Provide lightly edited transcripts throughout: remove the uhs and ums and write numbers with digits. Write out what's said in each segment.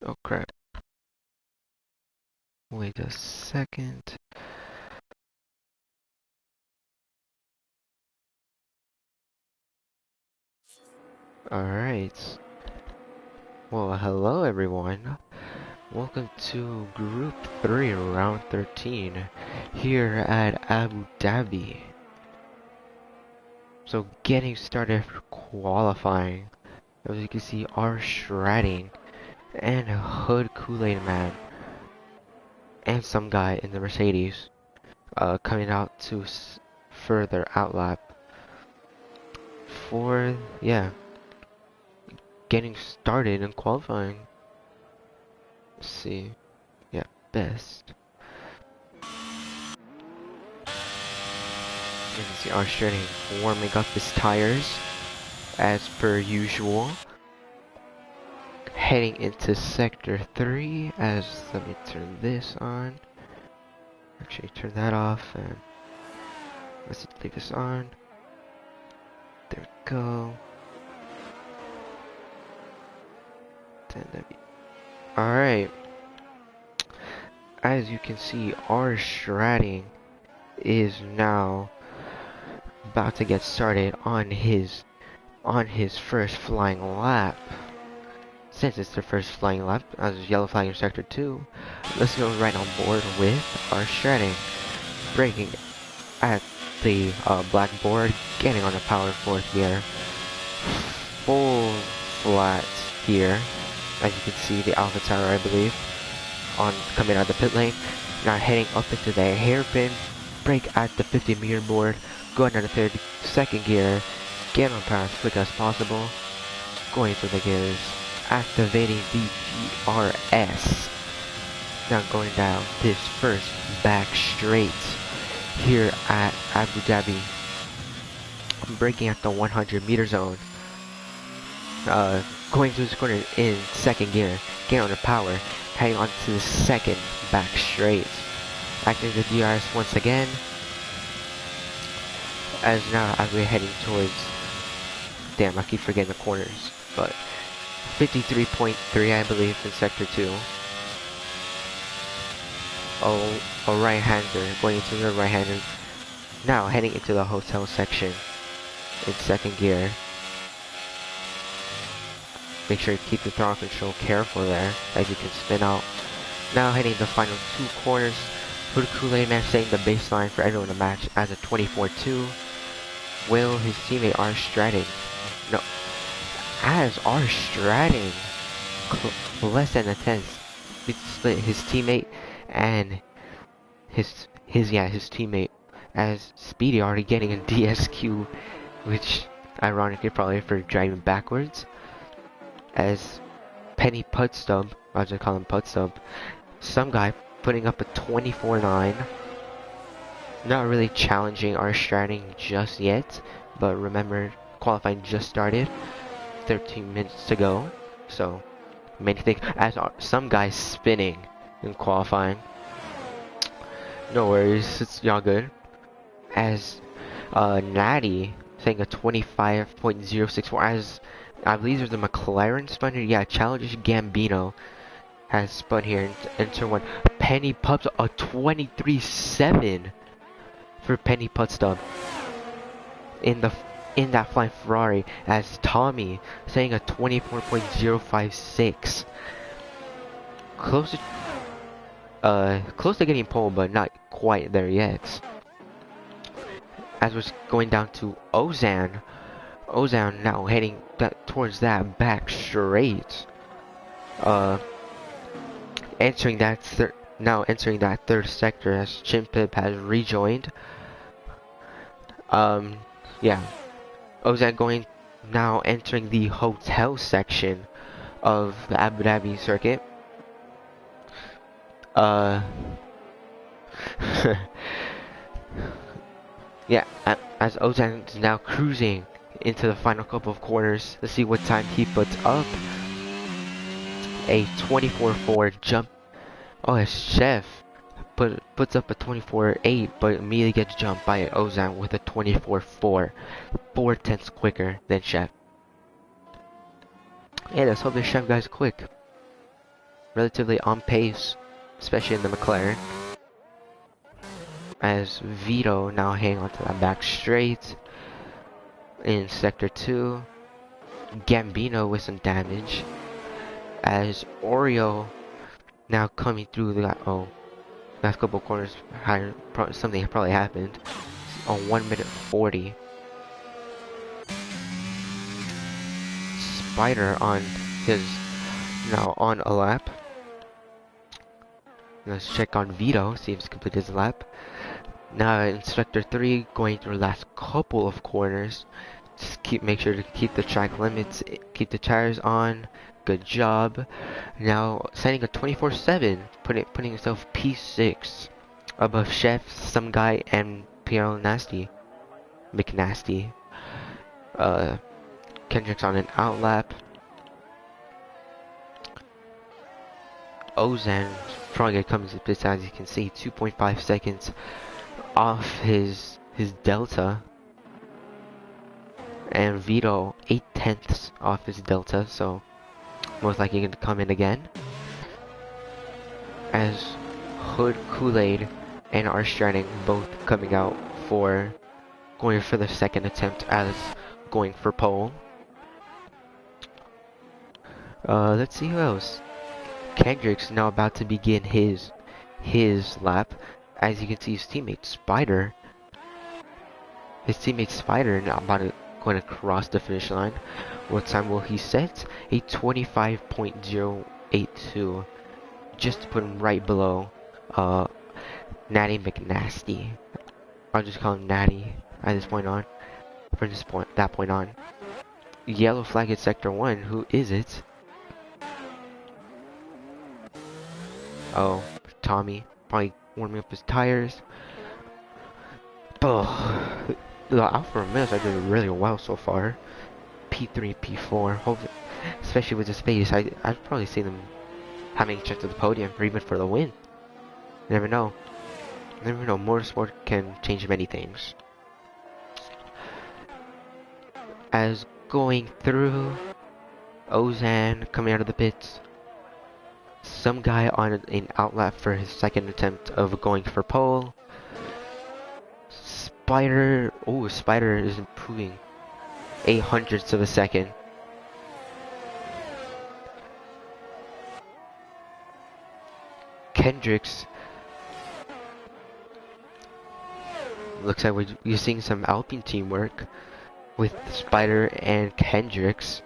Oh crap. Wait a second. Alright. Well, hello everyone. Welcome to Group 3, Round 13, here at Abu Dhabi. So, getting started for qualifying. As you can see, our shredding and Hood Kool-Aid Man and some guy in the Mercedes coming out to further outlap for, getting started in qualifying. Let's see. Yeah, best. You can see our shredding warming up his tires as per usual. Heading into sector 3 as let me turn this on. Actually turn that off and let's leave this on. There we go. Alright. As you can see, our shredding is now about to get started on his first flying lap. Since it's the first flying lap as yellow flag in sector 2, let's go right on board with our shredding. Braking at the black board, getting on the power fourth gear. Full flat here. As you can see, the Alpha Tower, I believe, on coming out of the pit lane. Now heading up into the hairpin. Brake at the 50-meter board. Going down the second gear. Get on power as quick as possible. Going through the gears. Activating the GRS. Now going down this first back straight here at Abu Dhabi. Braking at the 100-meter zone. Going through this corner in second gear. Getting on the power. Heading on to the second back straight. Activating the GRS once again. As we're heading towards... Damn, I keep forgetting the corners. But 53.3, I believe, in sector 2. Oh, a right-hander. Going into the right-hander. Now heading into the hotel section in second gear. Make sure you keep the throttle control careful there, as you can spin out. Now heading the final two corners. Hood Kool-Aid Man setting the baseline for everyone to match as a 24-2. Will his teammate R Stratting? No. As R Stratting less than a tenth split his teammate and his teammate as Speedy already getting a DSQ, which ironically probably for driving backwards. As Penny Pudstub, I just call him Pudstub, some guy putting up a 24-9. Not really challenging our stratting just yet, but remember, qualifying just started, 13 minutes to go, so many things, as some guys spinning in qualifying. No worries, it's y'all good. As Natty saying a 25.064, as I believe there's a McLaren spun here. Yeah, Childish Gambino has spun here in turn 1. Penny Pups a 23.7 for Penny Putstub in that flying Ferrari. As Tommy saying a 24.056. Close to getting pole, but not quite there yet. As we're going down to Ozan now heading towards that back straight. Entering that third sector as Chimpip has rejoined. Yeah. Ozan going now entering the hotel section of the Abu Dhabi circuit. Yeah, as Ozan is now cruising into the final couple of corners. Let's see what time he puts up. A 24.4 jump. Oh, his Chef puts up a 24.8, but immediately gets jumped by Ozan with a 24.4. 4/10 quicker than Chef. Yeah, let's hope this Chef guy's quick. relatively on pace, especially in the McLaren. As Vito now hang on to that back straight in sector 2. Gambino with some damage. As Oreo now coming through the last couple corners, something probably happened on 1 minute 40. Spider on his now on a lap. Let's check on Vito, see if he's completed his lap. Now in sector 3, going through the last couple of corners. Just make sure to keep the track limits, keep the tires on. Good job. Now setting a 24/7, putting himself P6 above Chef, some guy, and Pierre McNasty. Kendrick's on an outlap. Ozan probably gonna come into this, as you can see, 2.5 seconds off his delta. And Vito 8/10 off his delta, so most likely going to come in again. As Hood, Kool-Aid, and Armstrong both coming out for going for the second attempt as going for pole. Let's see who else. Kendrick's now about to begin his lap. As you can see, his teammate Spider now going to cross the finish line. What time will he set? A 25.082. Just to put him right below Natty McNasty. I'll just call him Natty at this point on. From that point on. Yellow flag at sector 1. Who is it? Oh, Tommy. Probably warming up his tires. Oh, the Alfa Romeos are doing really well so far. P3, P4. Hopefully, especially with the space, I'd probably see them having a chance at the podium or even for the win. You never know. You never know. Motorsport can change many things. As going through, Ozan coming out of the pits. Some guy on an outlap for his second attempt of going for pole. Spider is improving 0.08 of a second. Kendrick's looks like we're seeing some Alpine teamwork with Spider and Kendrick's.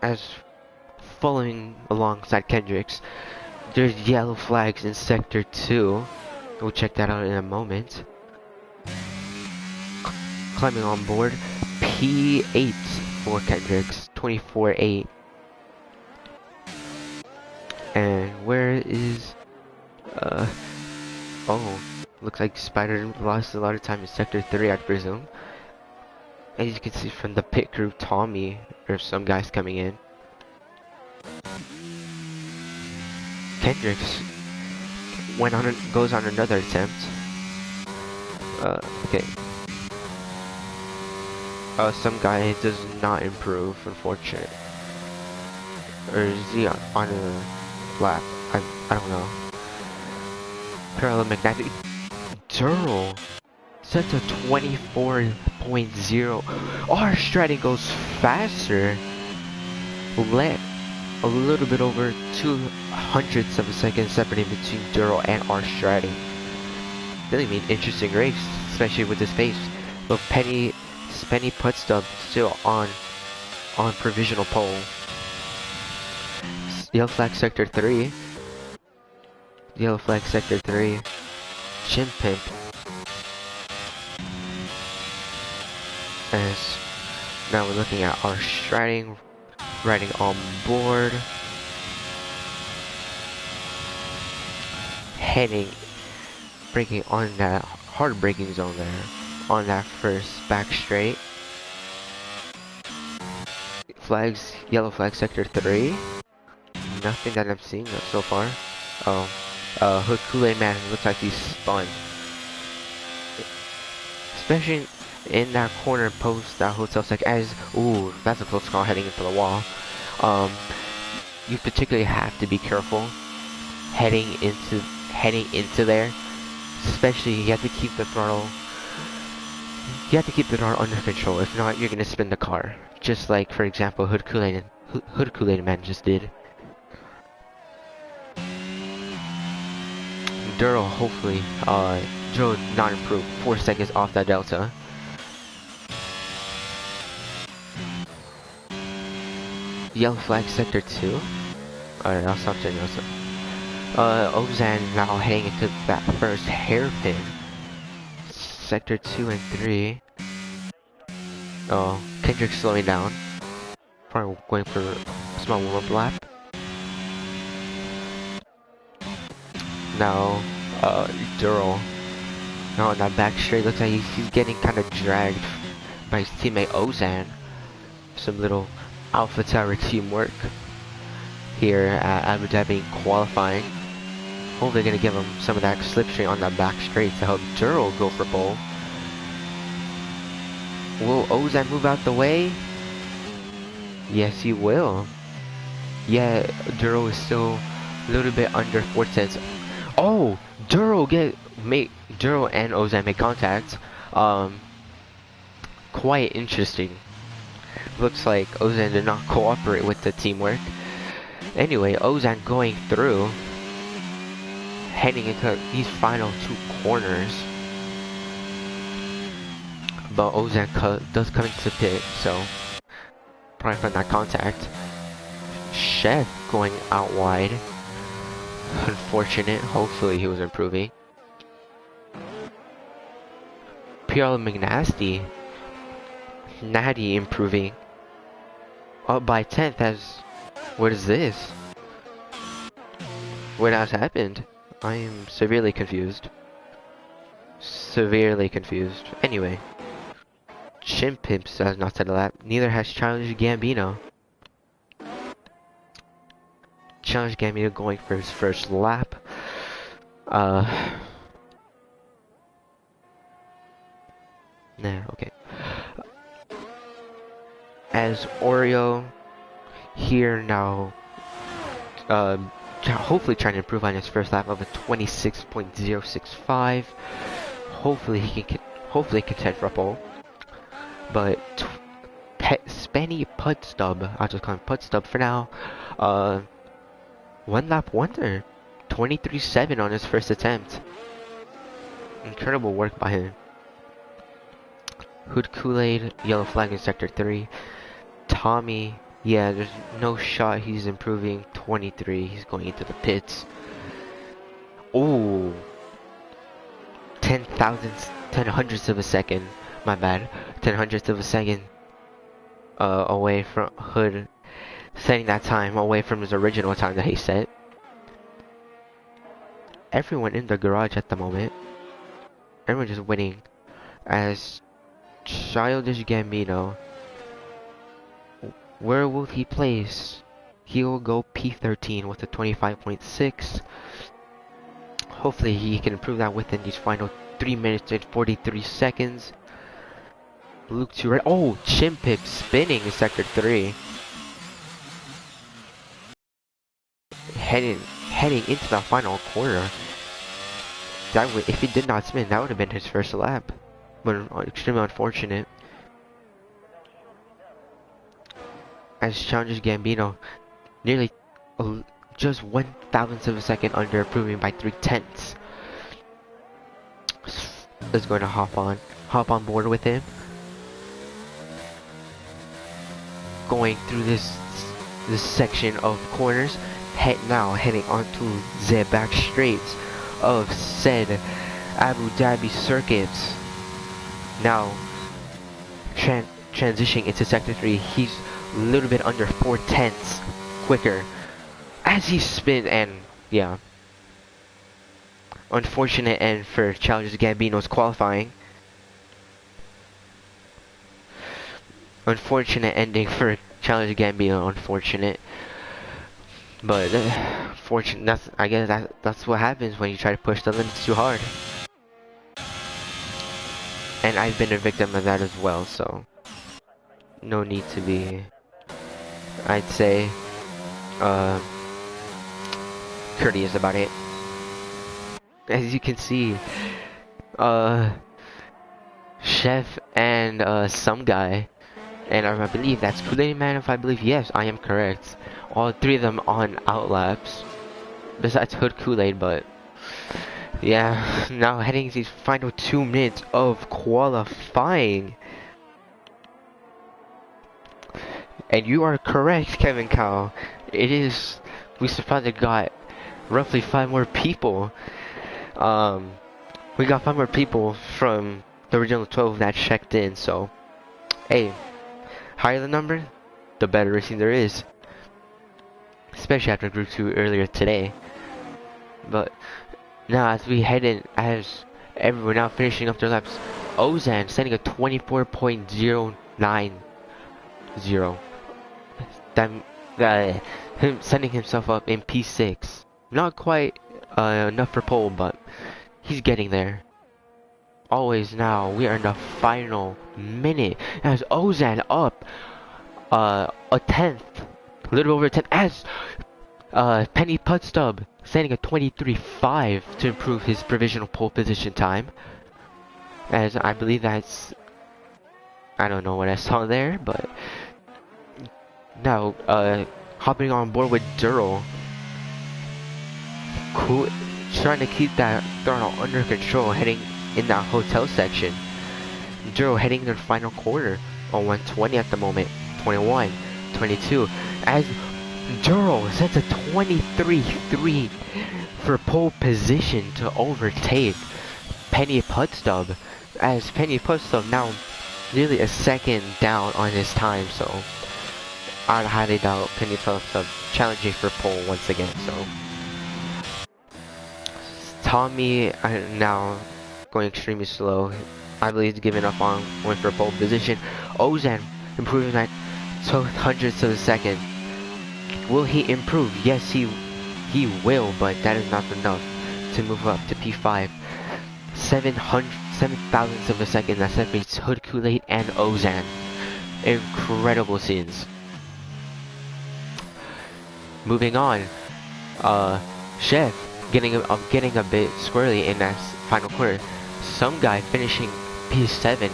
As following alongside Kendrick's, there's yellow flags in sector 2. We'll check that out in a moment. Climbing on board, P8 for Kendrick's, 24.8. And where is looks like Spider lost a lot of time in sector 3, I presume. As you can see from the pit crew, Tommy, there's some guys coming in. Kendrick's goes on another attempt. Okay. Some guy does not improve, unfortunately. Or is he on a lap? I don't know. Parallel magnetic. Durrell sets a 24.0. Our Stratton goes faster. Let a little bit over 0.02 of a second separating between Durrell and our Stratton. Really mean interesting race, especially with this pace. But Penny Putstub still on provisional pole. Yellow flag sector 3. Yellow flag sector 3. Chin Pimp. As now we're looking at our Stratton riding on board. Braking on that hard braking zone there. On that first back straight. Flags, yellow flag sector 3. Nothing that I'm seeing so far. Hood Kool-Aid Man looks like he's spun. Especially in that corner post, that hotel sec, as, ooh, that's a close call heading into the wall. you particularly have to be careful heading into there. Especially you have to keep the throttle. You have to keep the throttle under control. If not, you're gonna spin the car. Just like, for example, Hood Kool-Aid Man just did. Duro, hopefully, Duro not improve. 4 seconds off that delta. Yellow flag sector 2. Alright, I'll stop saying also. Ozan now heading into that first hairpin. Sector 2 and 3. Oh, Kendrick slowing down. Probably going for a small warm-up lap. Now, Duro. Now on that back straight, looks like he's getting kind of dragged by his teammate Ozan. Some little Alpha Tower teamwork here at Abu Dhabi qualifying. Hopefully they're gonna give him some of that slipstream on that back straight to help Duro go for pole. Will Ozan move out the way? Yes, he will. Yeah, Duro is still a little bit under 4 cents. Oh, Duro and Ozan make contact. Quite interesting. Looks like Ozan did not cooperate with the teamwork. Anyway, Ozan going through, heading into these final 2 corners. But Ozan does come into the pit, so probably from that contact. Chef going out wide. Unfortunate. Hopefully he was improving. Pierre McNasty. Natty improving. Up by 10th as... What is this? What has happened? I am severely confused. Severely confused. Anyway. Chimpips has not set a lap. Neither has Childish Gambino. Childish Gambino going for his first lap. Nah, okay. As Oreo here now, hopefully trying to improve on his first lap of a 26.065. Hopefully he can contend for a pole. But Spenny Put Stub, I'll just call him Put Stub for now. 1 lap wonder, 23.7 on his first attempt. Incredible work by him. Hood Kool-Aid, yellow flag in sector 3. Tommy, yeah, there's no shot he's improving. 23, he's going into the pits. Ooh, 10 hundredths of a second. My bad. 10 hundredths of a second away from Hood, setting that time away from his original time that he set. Everyone in the garage at the moment. Everyone just waiting as Childish Gambino. Where will he place? He will go P13 with a 25.6. Hopefully he can improve that within these final 3 minutes and 43 seconds. Luke 2 right. Oh, Chimpip spinning in sector 3. Heading into the final corner. That would, if he did not spin, that would have been his first lap. But extremely unfortunate. As Childish Gambino nearly just 1/1000th of a second under, improving by 3/10. Is going to hop on board with him. Going through this section of corners, heading onto the back straights of said Abu Dhabi circuits. Now transitioning into sector 3, he's a little bit under 4/10 quicker as he spins, and yeah, unfortunate end for Childish Gambino's qualifying. Unfortunate ending for Childish Gambino, unfortunate. But fortunate. I guess that's what happens when you try to push the limits too hard. And I've been a victim of that as well, so no need to be, I'd say, uh, courteous about it. As you can see, Chef and some guy, and I believe that's Kool-Aid Man. If I believe, yes, I am correct. All three of them on outlaps, besides Hood Kool-Aid. But yeah, now heading to these final 2 minutes of qualifying. And you are correct, Kevin Cow. It is, we surprisingly got roughly 5 more people. We got 5 more people from the original 12 that checked in, so hey, higher the number, the better racing there is. Especially after Group 2 earlier today. But now as we head in, as everyone now finishing up their laps, Ozan sending a 24.090. That him sending himself up in P6. Not quite enough for pole, but he's getting there. Always now, we are in the final minute as Ozan up a 10th, a little over a 10th, as Penny Putstub standing at 23.5 to improve his provisional pole position time. As I believe that's, I don't know what I saw there, but now hopping on board with Durrell. Cool, trying to keep that throttle under control, heading in that hotel section. Durrell heading to the final quarter on 120 at the moment. 21, 22, as Durrell sets a 23.3 for pole position to overtake Penny Putstub, as Penny Putstub now nearly a second down on his time, so I'd highly doubt Penny Putstub challenging for pole once again. So Tommy now going extremely slow. I believe he's giving up on going for pole position. Ozan improving that 0.02 of a second. Will he improve? Yes, he will, but that is not enough to move up to P5. 7 thousandths of a second that separates Hood Kool-Aid and Ozan. Incredible scenes. Moving on, Chef getting a bit squirrely in that final quarter. Some guy finishing P7,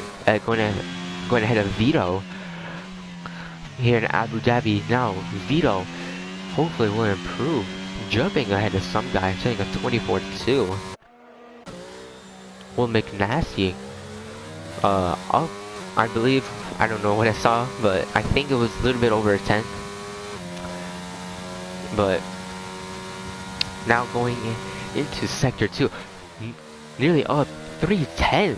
going ahead of Vito here in Abu Dhabi. Now Vito hopefully will improve, jumping ahead of some guy, setting a 24.2. Will McNasty up, I believe. I don't know what I saw, but I think it was a little bit over a 10. But now going into sector 2, nearly up 3/10.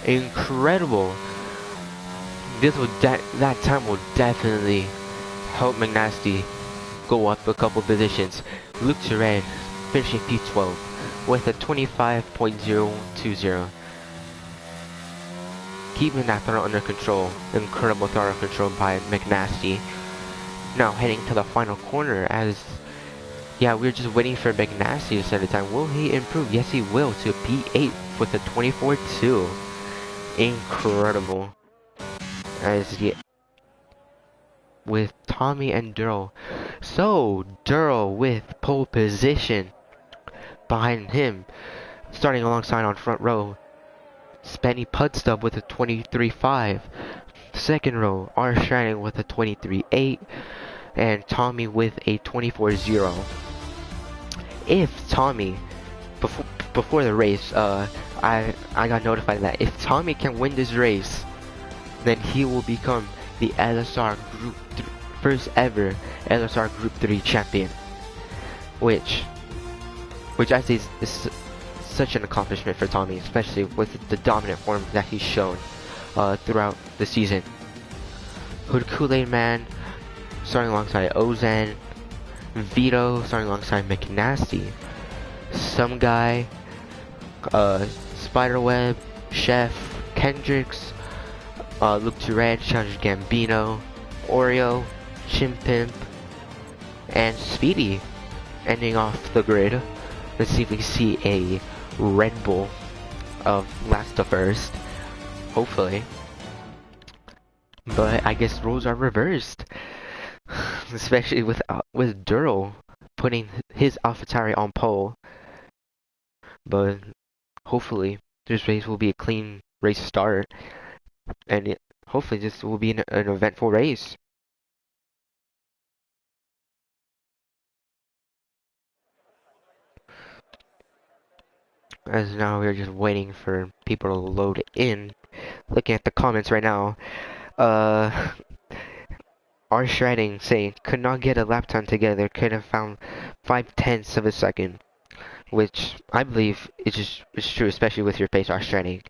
Incredible. This will that time will definitely help McNasty go up a couple positions. Luke Turan finishing P12 with a 25.020. Keeping that throttle under control. Incredible throttle control by McNasty. Now heading to the final corner, as yeah, we're just waiting for McNasty to set a time. Will he improve? Yes, he will, to P8 with a 24.2. Incredible. As yeah, with Tommy and Durrell. So Durrell with pole position. Behind him, starting alongside on front row, Penny Putstub with a 23.5. Second row, R. Shining with a 23.8. And Tommy with a 24.0. If Tommy, before the race, I got notified that if Tommy can win this race, then he will become the LSR Group first ever LSR Group 3 champion, which I say is such an accomplishment for Tommy, especially with the dominant form that he's shown throughout the season. Hood Kool-Aid Man starting alongside Ozan, Vito starting alongside McNasty, Some Guy, Spiderweb, Chef, Kendricks, Luke Turan, Challenge Gambino, Oreo, Chimpimp, and Speedy ending off the grid. Let's see if we can see a Red Bull of last to first, hopefully. But I guess roles are reversed. especially with Duro putting his AlphaTauri on pole. But hopefully this race will be a clean race start, and hopefully this will be an eventful race. As now we're just waiting for people to load in. Looking at the comments right now, uh, our shredding saying could not get a lap time together, could have found 5/10 of a second, which I believe is true, especially with your pace, our shredding.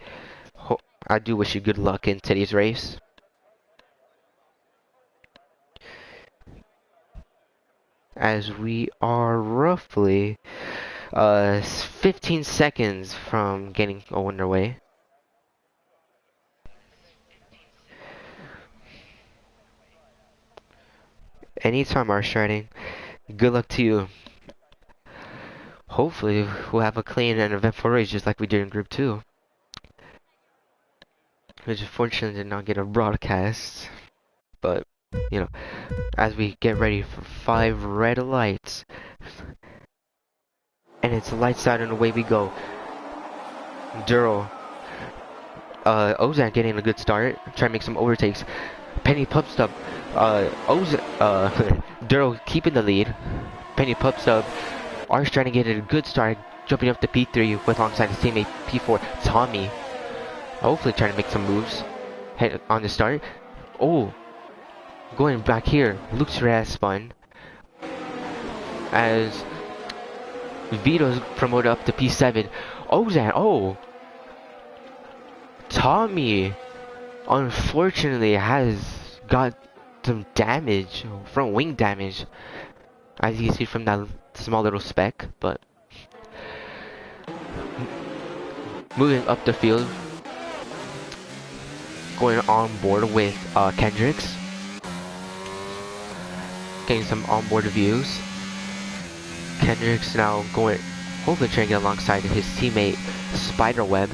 I do wish you good luck in today's race. As we are roughly 15 seconds from getting underway. Anytime our shredding, good luck to you. Hopefully we'll have a clean and eventful race just like we did in Group 2. Which unfortunately did not get a broadcast. But, you know, as we get ready for 5 red lights. And it's lights out and away we go. Duro. Ozan getting a good start. Trying to make some overtakes. Penny Pup Stub. Duro keeping the lead. Penny Pup Stub. Arch trying to get a good start. Jumping up to P3 with alongside his teammate P4, Tommy. Hopefully trying to make some moves. Head on the start. Oh. Going back here. Luke's red spun. As Vito's promoted up to P7. Ozan. Oh. Tommy, unfortunately, has got some damage, front wing damage, as you can see from that small little speck. But moving up the field, going on board with Kendricks, getting some onboard views. Kendricks now going, hopefully trying to get alongside his teammate Spiderweb.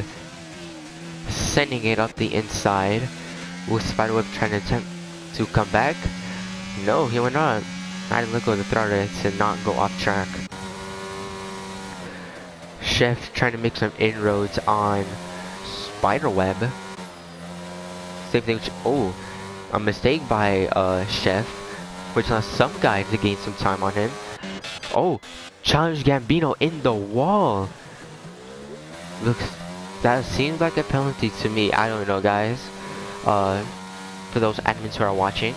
Sending it up the inside with Spiderweb trying to attempt to come back. No, he went not. I didn't let go of the throttle to not go off track. Chef trying to make some inroads on Spiderweb. Same thing. Oh, a mistake by Chef, which allows some guy to gain some time on him. Oh, challenge Gambino in the wall. Looks. That seems like a penalty to me. I don't know, guys. For those admins who are watching,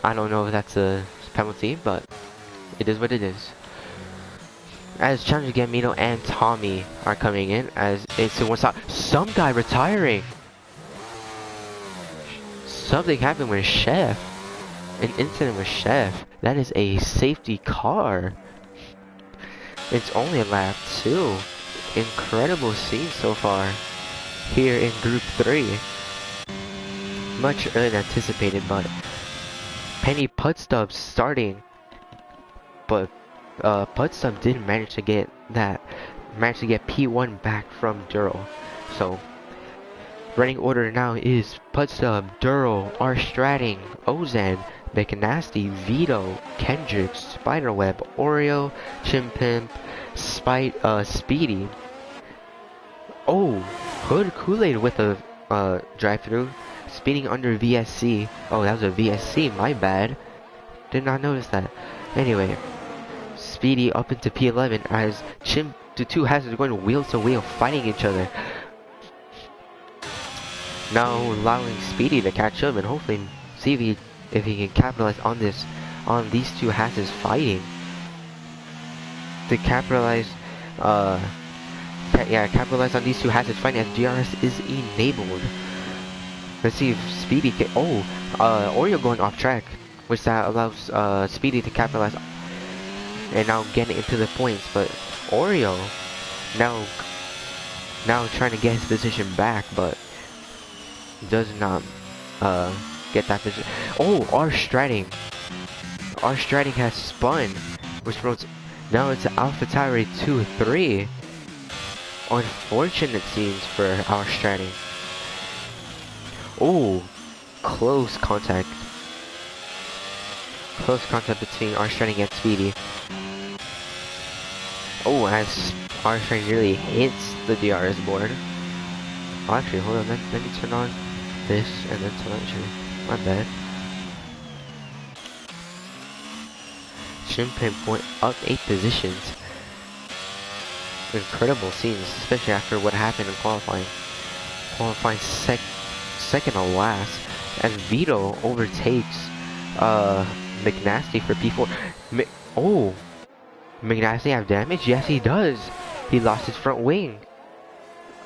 I don't know if that's a penalty, but it is what it is. As Challenger Gambino and Tommy are coming in, as it's in one stop. Some guy retiring. Something happened with Chef. An incident with Chef. That is a safety car. It's only lap 2. Incredible scene so far here in Group 3. Much earlier than anticipated, but Penny Putstub starting, but Putstub didn't manage to get P1 back from Duro. So running order now is Putstub, Duro, Stratting, Ozan, Nasty, Vito, Kendrick, Spiderweb, Oreo, Chimpimp, Speedy. Oh, Hood Kool-Aid with a drive-through, speeding under VSC. Oh, that was a VSC, my bad. Did not notice that. Anyway, Speedy up into P11 as the two hazards are going wheel to wheel, fighting each other. Now allowing Speedy to catch up and hopefully see if he can capitalize on these two hazards fighting. To capitalize on these two hazards fighting as DRS is enabled. Let's see if Speedy can. Oh, Oreo going off track, which that allows Speedy to capitalize and now getting into the points. But Oreo now trying to get his position back, but does not get that position. Oh, Stratting has spun, which promotes. Now it's AlphaTauri 2-3. Unfortunate scenes for our Stratting. Oh, close contact. Close contact between Armstrong and Speedy. Oh, as Armstrong nearly hits the DRS board. Oh, actually, hold on. Let me turn on this and then telemetry. My bad. Shinpei point up 8 positions. Incredible scenes, especially after what happened in qualifying. Qualifying second to last, and Vito overtakes McNasty for P4. Oh, McNasty have damage? Yes, he does. He lost his front wing.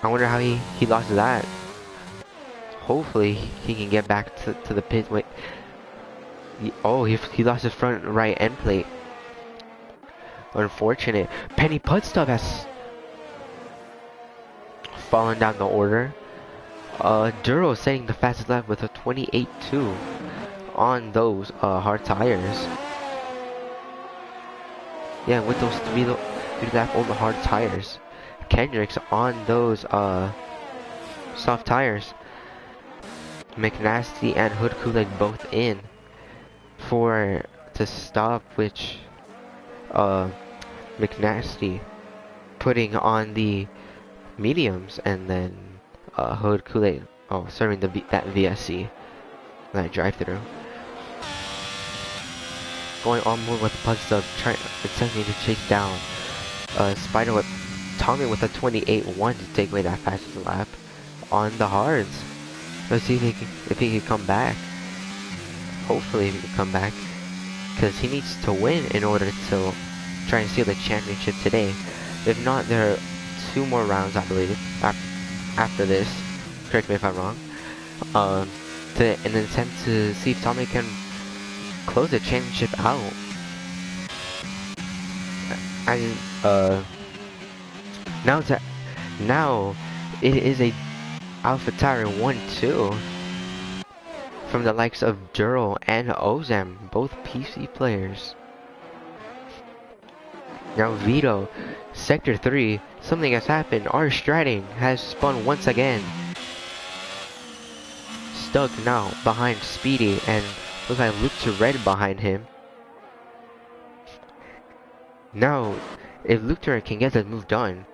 I wonder how he lost that. Hopefully he can get back to the pit. Wait. Oh, he lost his front right end plate. Unfortunate. Penny Pudstub has fallen down the order. Duro setting the fastest lap with a 28.2 on those hard tires. Yeah, with those three lap old hard tires. Kendrick's on those soft tires. McNasty and Hood Kool-Aid both in to stop, which McNasty putting on the mediums, and then Hood Kool-Aid serving that VSC, that drive-through. Going on more with Pudstub, attempting to chase down Spider with Tommy with a 28.1 to take away that fastest lap on the hards. Let's see if he can come back. Hopefully he can come back, because he needs to win in order to try and steal the championship today. If not, there are 2 more rounds, I believe, after this. Correct me if I'm wrong. In an attempt to see if Tommy can close the championship out. And now it is a AlphaTauri 1-2 from the likes of Duro and Ozam, both PC players. Now Vito, Sector 3, something has happened. Our Strading has spun once again. Stuck now behind Speedy, and looks like Luke to Red behind him. Now, if Luke Turret can get this move done,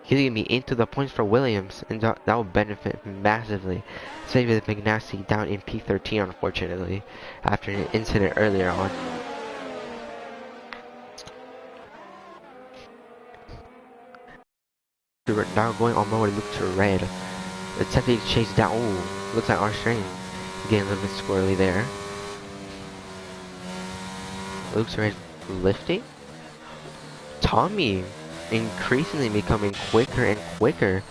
he'll get me into the points for Williams, and that will benefit massively. Saving McNasty down in P13, unfortunately, after an incident earlier on. Now going on more with Luke to Red, attempting to chase down. Oh, looks like our string getting a little bit squirrely there. Luke to Red lifting. Tommy increasingly becoming quicker and quicker.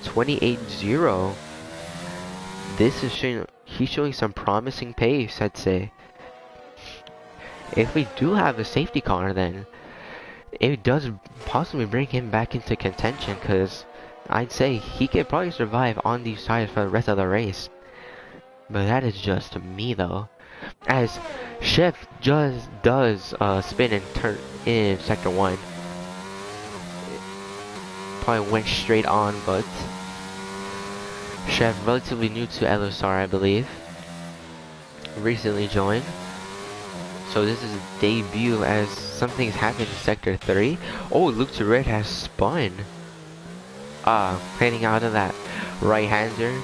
28.0. This is he's showing some promising pace, I'd say. If we do have a safety car, then it does possibly bring him back into contention, because I'd say he could probably survive on these tires for the rest of the race. But that is just me, though. As Chef just does spin and turn in Sector 1. Probably went straight on, but Chef, relatively new to LSR, I believe. Recently joined. So this is his debut, as something's happened in Sector 3. Oh, Luke to Red has spun. Heading out of that right-hander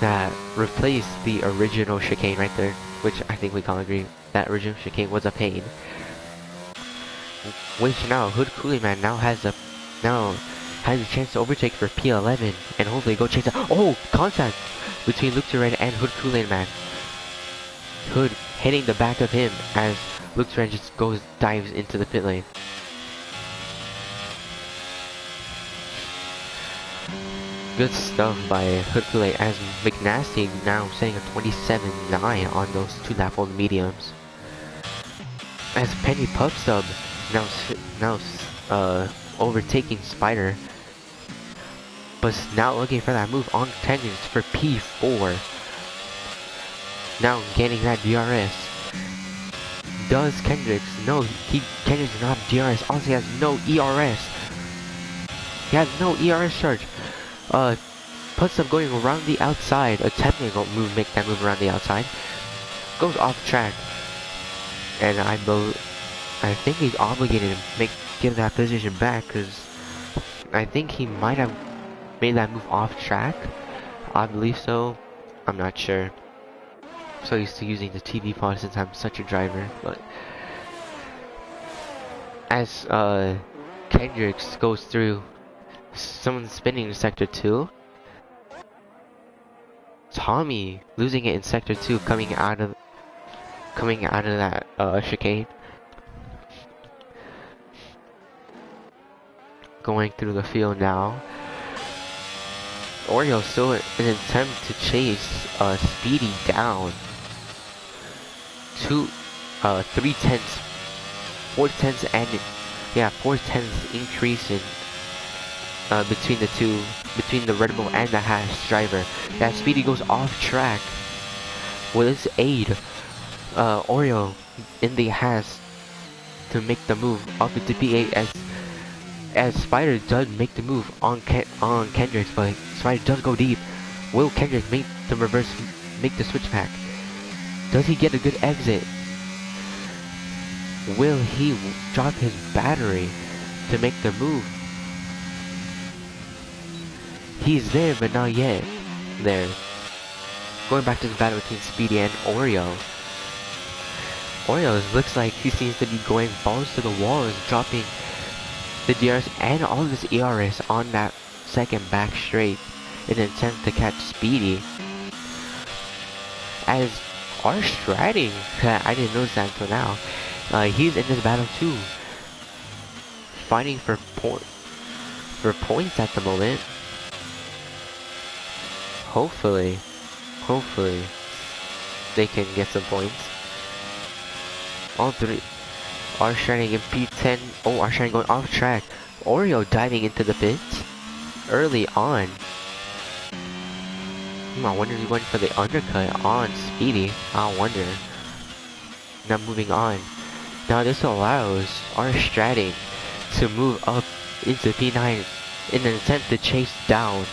that replaced the original chicane right there, which I think we can agree that original chicane was a pain. Which now Hood Kool-Aid Man now has a chance to overtake for P11 and hopefully go chase down. Oh, contact between Luke to Red and Hood Kool-Aid Man. Hood hitting the back of him as Luke to Red just dives into the pit lane. Good stuff by Hood Kool-Aid, as McNasty now setting a 27.9 on those 2 lap old mediums. As Penny Pudstub now overtaking Spider, but now looking for that move on tangents for P4. Now getting that DRS. Does Kendricks? No, Kendricks does not have DRS. Also, he has no ERS. He has no ERS charge. Pudstub going around the outside, attempting to make that move around the outside. Goes off track. And I think he's obligated to give that position back, because I think he might have made that move off track. I believe so. I'm not sure. So used to using the TV pod since I'm such a driver. But as Kendricks goes through, someone spinning in sector 2. Tommy losing it in sector 2, coming out of that chicane. Going through the field now. Oreo still in an attempt to chase Speedy down. 3/10, 4/10, and 4/10 increase in between the Red Bull and the Haas driver. That Speedy goes off track. With his aid, Oreo in the Haas to make the move up into P8 as Spider does make the move on Kendricks, but Spider does go deep. Will Kendricks make the switch back? Does he get a good exit? Will he drop his battery to make the move? He's there, but not yet there. Going back to the battle between Speedy and Oreo. Oreo looks like he seems to be going balls to the walls, dropping the DRS and all of his ERS on that second back straight in an attempt to catch Speedy. As our stratting, I didn't notice that until now, he's in this battle too, fighting for points at the moment. Hopefully they can get some points. All three are shining in P10. Oh, are shining going off track. Oreo diving into the pits early on. I wonder if he went for the undercut on Speedy. I wonder. Now moving on. Now this allows our stratting to move up into P9 in an attempt to chase down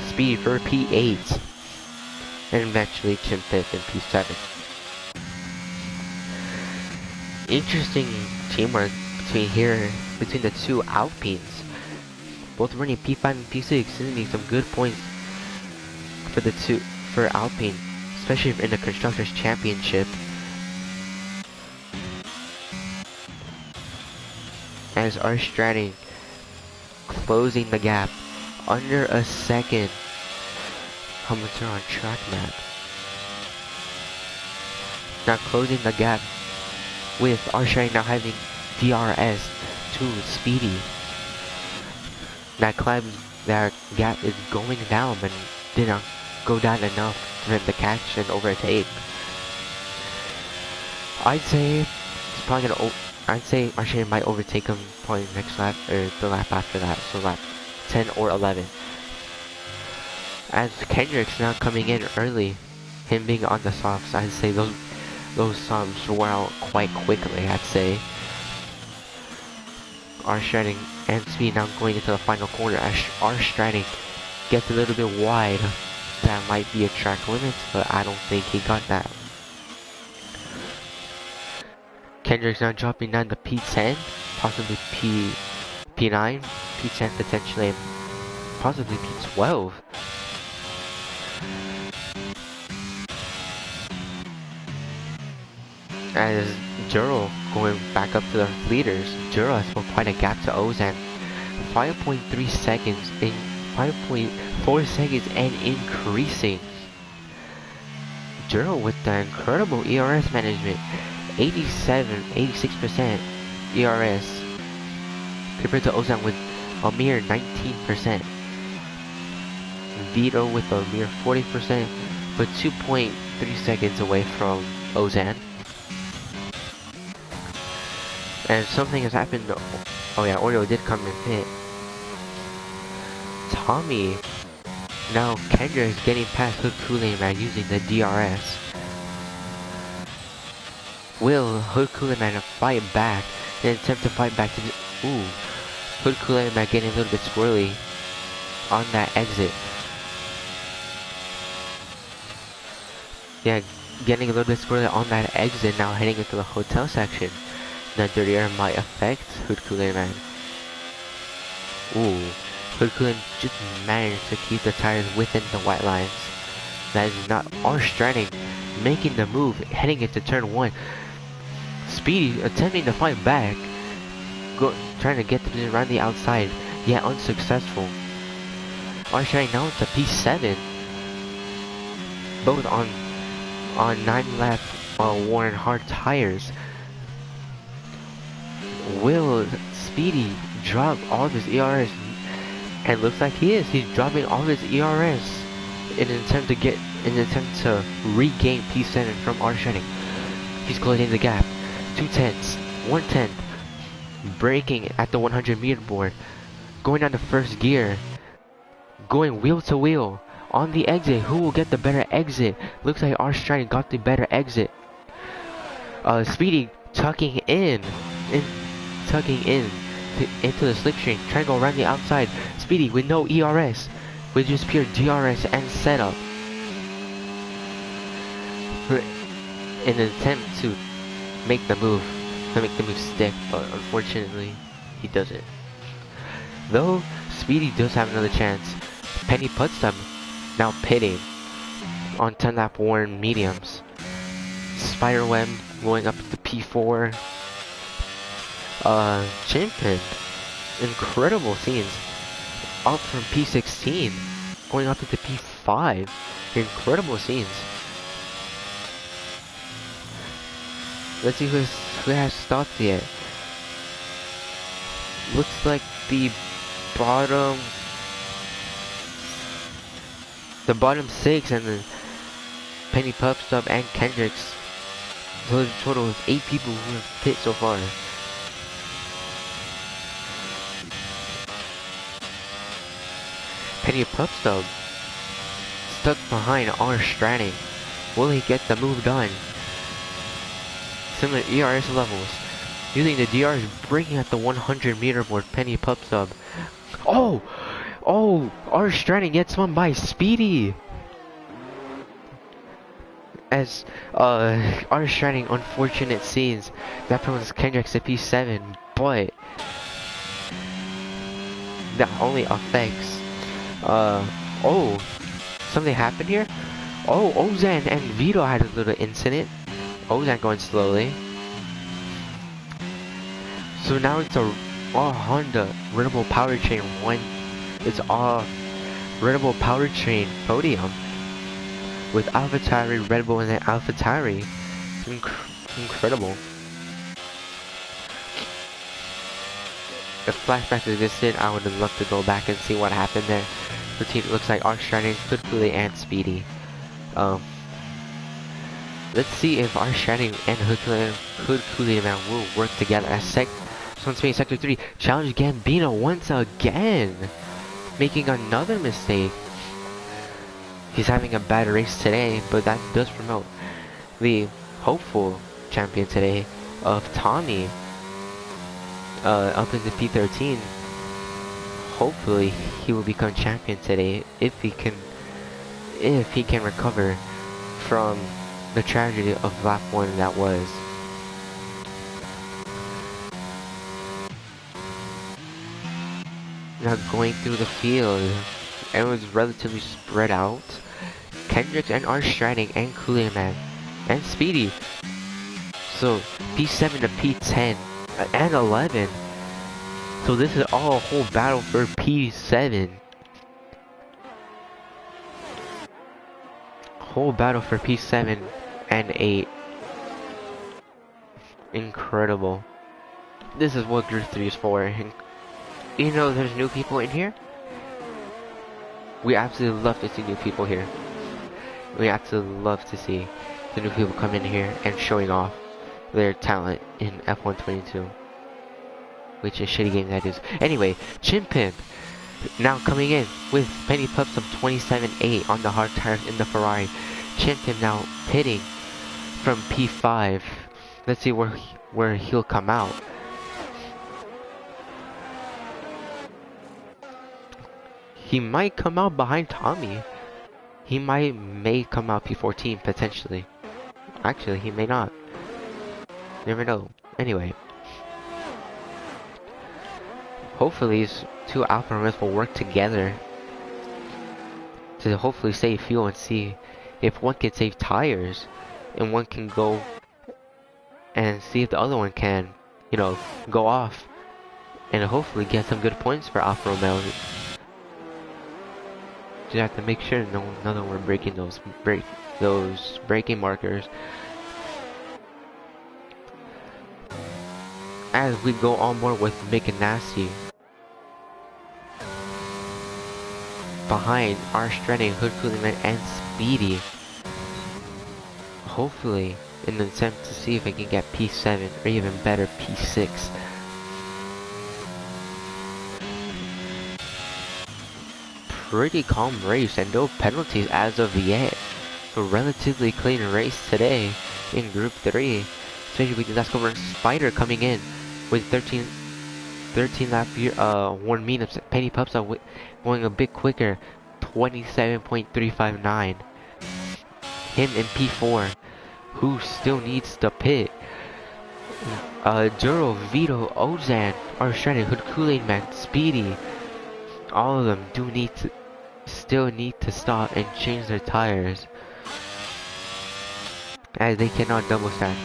Speedy for P8. And eventually Chim 5th in P7. Interesting teamwork between the two Alpines. Both running P5 and P6, sending some good points for Alpine, especially in the Constructors Championship. As our stratting closing the gap under a second. Hamilton on track map. Now closing the gap with our stratting now having DRS to Speedy. That gap is going down, but didn't go down enough for him to catch and overtake. I'd say he's probably gonna. I'd say Arshane might overtake him probably next lap or the lap after that, so lap 10 or 11. As Kendrick's now coming in early, him being on the softs, I'd say those softs wore out quite quickly. I'd say. Our stratting and Speed now going into the final corner as our stratting gets a little bit wide. That might be a track limit, but I don't think he got that. Kendrick's now dropping down to P10, possibly P9, P10 potentially, and possibly P12. As Juro going back up to the leaders, Juro has put quite a gap to Ozan. 5.3 seconds in 5.4 seconds and increasing. Juro with the incredible ERS management, 86% ERS compared to Ozan with a mere 19%. Vito with a mere 40%, but 2.3 seconds away from Ozan. And something has happened. Oh yeah, Oreo did come and hit. Tommy. Now Kendra is getting past Hood Kool-Aid Man using the DRS. Will Hood Kool-Aid Man fight back? Then attempt to fight back to the... Ooh. Hood Kool-Aid Man getting a little bit squirrely on that exit. Yeah, getting a little bit squirrely on that exit, now heading into the hotel section. The dirty air might affect Hood Kool-Aid Man. Ooh, Hood Kool-Aid just managed to keep the tires within the white lines. That is not our Stranding, making the move, heading into turn 1. Speedy attempting to fight back, trying to get the position around the outside, yet unsuccessful. Our Stranding now into P7, both on 9 lap worn hard tires. Will Speedy drop all of his ERS? And looks like he is. He's dropping all of his ERS in an attempt to regain P7 from our Stranding. He's closing the gap. 2/10, 1/10, braking at the 100 meter board, going down to first gear, going wheel to wheel on the exit. Who will get the better exit? Looks like our Stranding got the better exit. Speedy tucking in into the slipstream, trying to go around the outside. Speedy with no ERS, with just pure DRS and setup, in an attempt to make the move stick, but unfortunately he doesn't. Though Speedy does have another chance. Penny puts them now pitting on 10 lap worn mediums. Spiderweb going up to P4. Chimpin, incredible scenes, up from P16 going up to the P5. Incredible scenes. Let's see who has stopped yet. Looks like the bottom 6, and then Penny Pupstub and Kendricks. So the total of 8 people who have pit so far. Penny Pupstub stuck behind our Stranding. Will he get the move done? Similar ERS levels. Using the DRs, breaking at the 100 meter board. Penny Pupstub. Oh, our Stranding gets one by Speedy. As our Stranding, unfortunate scenes. That promotes Kendricks to P7, but that only affects. Oh, something happened here? Oh, Ozan and Vito had a little incident. Ozan going slowly. So now it's all Honda Red Bull Powertrain 1. It's all Red Bull Powertrain podium with AlphaTauri, Red Bull, and then AlphaTauri. Incredible. A flashback to this did, I would have loved to go back and see what happened there. The team looks like our Stranding, Hood Kool-Aid, and Speedy. Let's see if our Stranding and Hood Kool-Aid Man will work together. As Sector 3, challenge Gambino once again, making another mistake. He's having a bad race today, but that does promote the hopeful champion today of Tommy up into P13. Hopefully he will become champion today if he can recover from the tragedy of lap 1 that was. Now going through the field, everyone's relatively spread out. Kendricks and our Stranding and Kool-Aid Man and Speedy. So P7 to P10 and 11. So this is all a whole battle for P7. Whole battle for P7 and 8. Incredible. This is what Group 3 is for. And you know there's new people in here? We absolutely love to see new people here. We absolutely love to see the new people come in here and showing off their talent in F122. Which is a shitty game that is. Anyway, Chimpimp now coming in with Penny Pups of 27.8 on the hard tires in the Ferrari. Chimpimp now pitting from P5. Let's see where he'll come out. He might come out behind Tommy. He may come out P14 potentially. Actually, he may not. Never know. Anyway. Hopefully these two Alfa Romeos will work together to hopefully save fuel and see if one can save tires and one can go and see if the other one can, you know, go off and hopefully get some good points for Alfa Romeo. You have to make sure none of them are breaking those braking markers. As we go on board with Mick and Nasty. Behind our Stranding, Hood Cooling Man, and Speedy. Hopefully, in an attempt to see if I can get P7 or even better P6. Pretty calm race and no penalties as of yet. So relatively clean race today in Group 3. Especially with the Nascar Spider coming in with 13 lap year, 1 minutes. Penny Pups are going a bit quicker, 27.359. Him in P4, who still needs to pit. Duro, Vito, Ozan, our Stranded, Hood Kool-Aid Man, Speedy. All of them still need to stop and change their tires, as they cannot double stack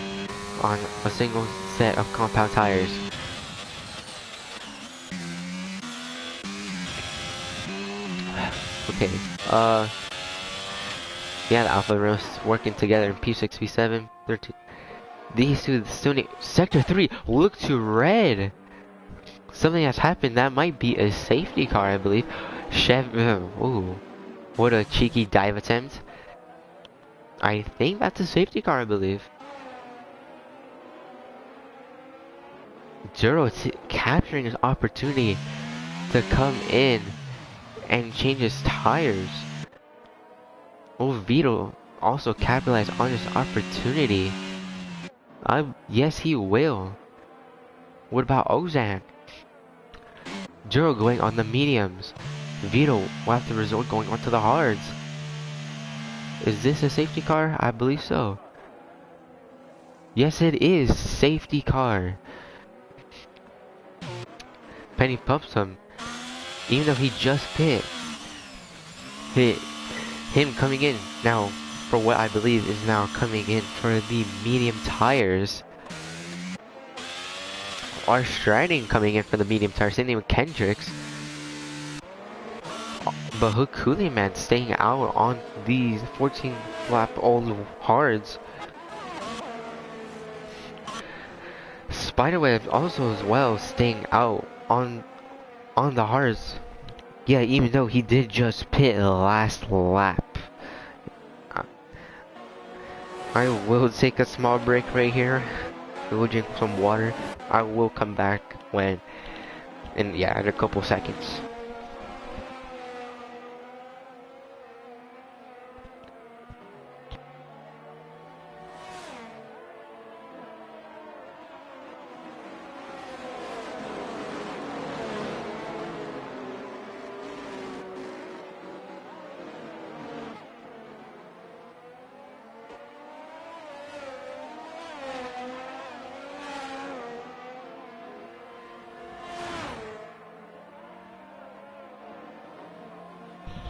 on a single set of compound tires. Okay, yeah, the Alpha Romeos working together in P6, P7, 13. These two still need Sector 3, look to red! Something has happened. That might be a safety car, I believe. Ooh, what a cheeky dive attempt. I think that's a safety car, I believe. Duro capturing his opportunity to come in and change his tires. Oh, Vito also capitalized on this opportunity. Yes, he will. What about Ozan? Duro going on the mediums. Vito will have to resort going onto the hards. Is this a safety car? I believe so. Yes, it is. Safety car. Penny Pups him. Even though he just hit him coming in now for what I believe is now coming in for the medium tires. Our Striding coming in for the medium tires, same thing with Kendricks. But Hood Cooling Man staying out on these 14 lap old hards. Spiderweb also as well staying out on the hards. Yeah, even though he did just pit last lap. I will take a small break right here. We will drink some water. I will come back in a couple seconds.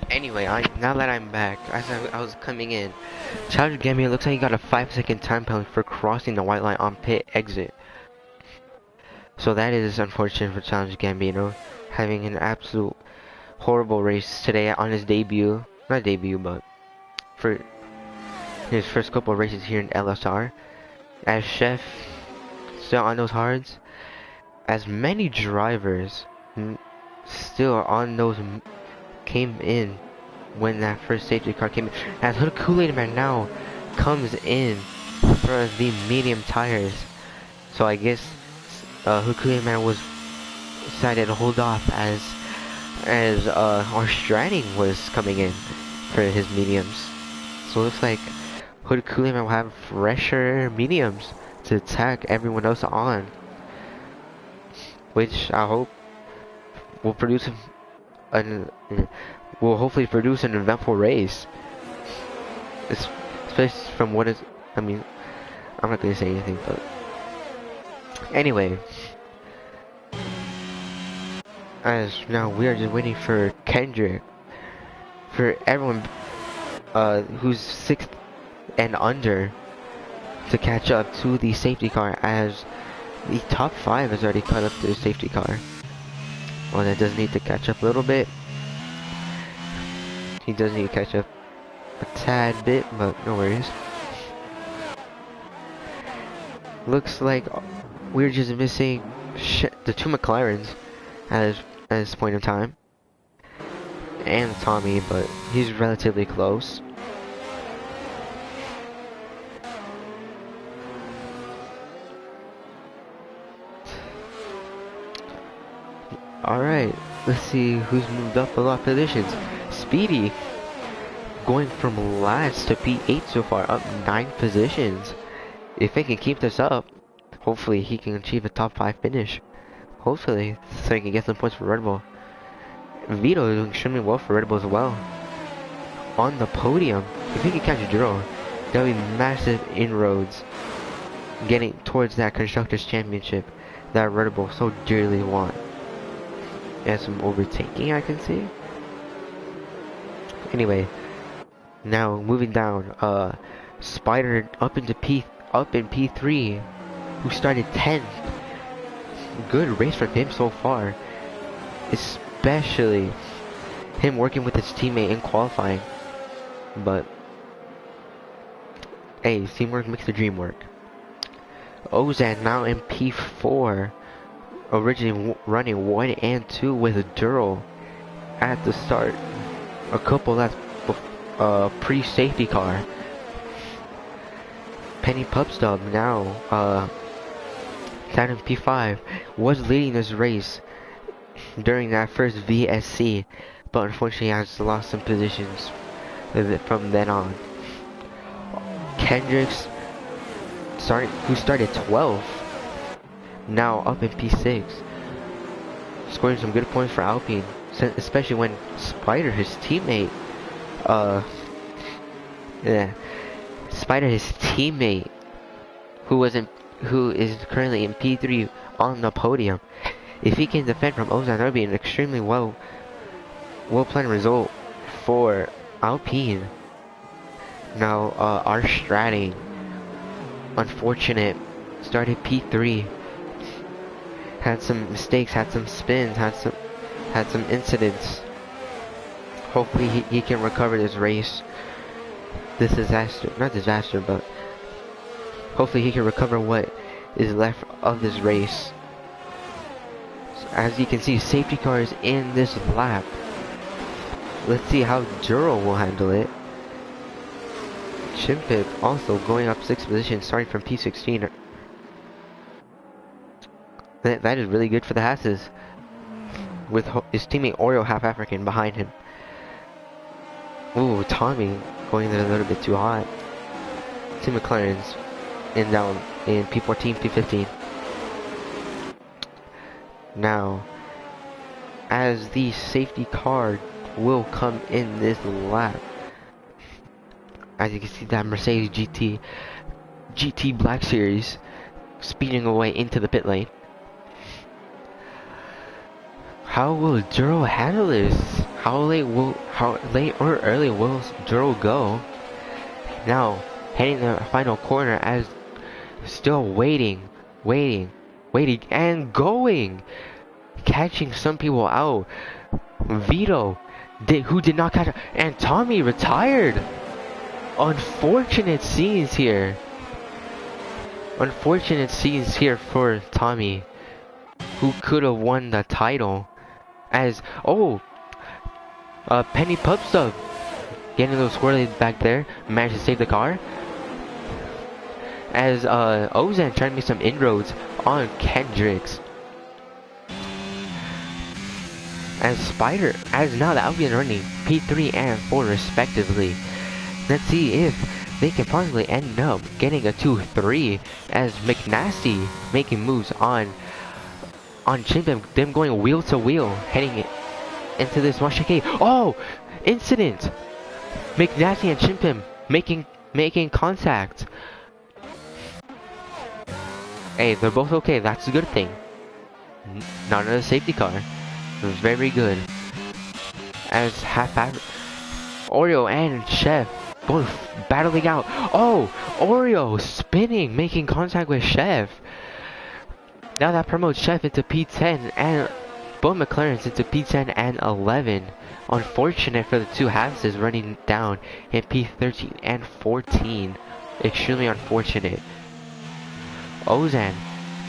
Anyway, now that I'm back, as I was coming in, Challenge Gambia looks like he got a 5-second time penalty for crossing the white line on pit exit. So that is unfortunate for Challenge Gambino, having an absolute horrible race today on his debut. Not debut, but for his first couple of races here in LSR. As Chef still on those hards, as many drivers still on those came in when that first safety car came in. As Hood Kool-Aid Man now comes in for the medium tires. So I guess Hood Kool-Aid Man was decided to hold off as our Striding was coming in for his mediums. So it looks like Hood Kool-Aid Man will have fresher mediums to attack everyone else on, which I hope will produce will hopefully produce an eventful race, especially from what is I mean, I'm not gonna say anything, but anyway, as now we are just waiting for Kendrick, for everyone who's 6th and under to catch up to the safety car, as the top 5 has already caught up to the safety car. Well, that does need to catch up a little bit. He does need to catch up a tad bit, but no worries. Looks like we're just missing the 2 McLarens at this point in time, and Tommy, but he's relatively close. Alright, let's see who's moved up a lot of positions. Speedy going from last to P8 so far, up 9 positions. If he can keep this up, hopefully he can achieve a top 5 finish. Hopefully, so he can get some points for Red Bull. Vito is doing extremely well for Red Bull as well. On the podium, if he can catch a drill, that would be massive inroads getting towards that Constructors' Championship that Red Bull so dearly want. And some overtaking I can see. Anyway, now moving down, Spider up in P3, who started 10th. Good race from him so far, especially him working with his teammate in qualifying. But hey, teamwork makes the dream work. Ozan now in P4, originally running 1 and 2 with a Duro at the start. A couple laps pre-safety car. Penny Pubstub now down in P5 was leading this race during that first VSC, but unfortunately has lost some positions from then on. Kendricks who started 12th, now up in P6, scoring some good points for Alpine, especially when Spider, his teammate, who is currently in P3 on the podium. If he can defend from Ozan, that would be an extremely well planned result for Alpine. Now, our Stratting, unfortunate, started P3. Had some mistakes, had some spins, had some incidents. Hopefully he can recover this race. This disaster, not disaster, but hopefully he can recover what is left of this race. So as you can see, safety car is in this lap. Let's see how Duro will handle it. Chimpip also going up 6 positions, starting from P16. That is really good for the Hasses, with his teammate Oreo half African behind him. Ooh, Tommy going there a little bit too hot. 2 McLarens down in P14, P15. Now, as the safety car will come in this lap, as you can see, that Mercedes GT Black Series speeding away into the pit lane. How will Duro handle this? How late or early will Duro go? Now, heading the final corner, as still waiting and going, catching some people out. Vito who did not catch up, and Tommy retired. Unfortunate scenes here. Unfortunate scenes here for Tommy, who could have won the title. As Penny Pubstub getting those swirly back there, managed to save the car. As Ozan trying to make some inroads on Kendricks. As Spider, as now the Alpine running P3 and 4 respectively. Let's see if they can possibly end up getting a 2-3, as McNasty making moves on Chimpim, them going wheel to wheel, heading into this one chicane. Oh, incident! McNasty and Chimpim making contact. Hey, they're both okay. That's a good thing. Not another safety car. Very good. As Oreo and Chef both battling out. Oh, Oreo spinning, making contact with Chef. Now that promotes Chef into P10 and both McLarens into P10 and 11. Unfortunate for the two halves running down in P13 and 14. Extremely unfortunate. Ozan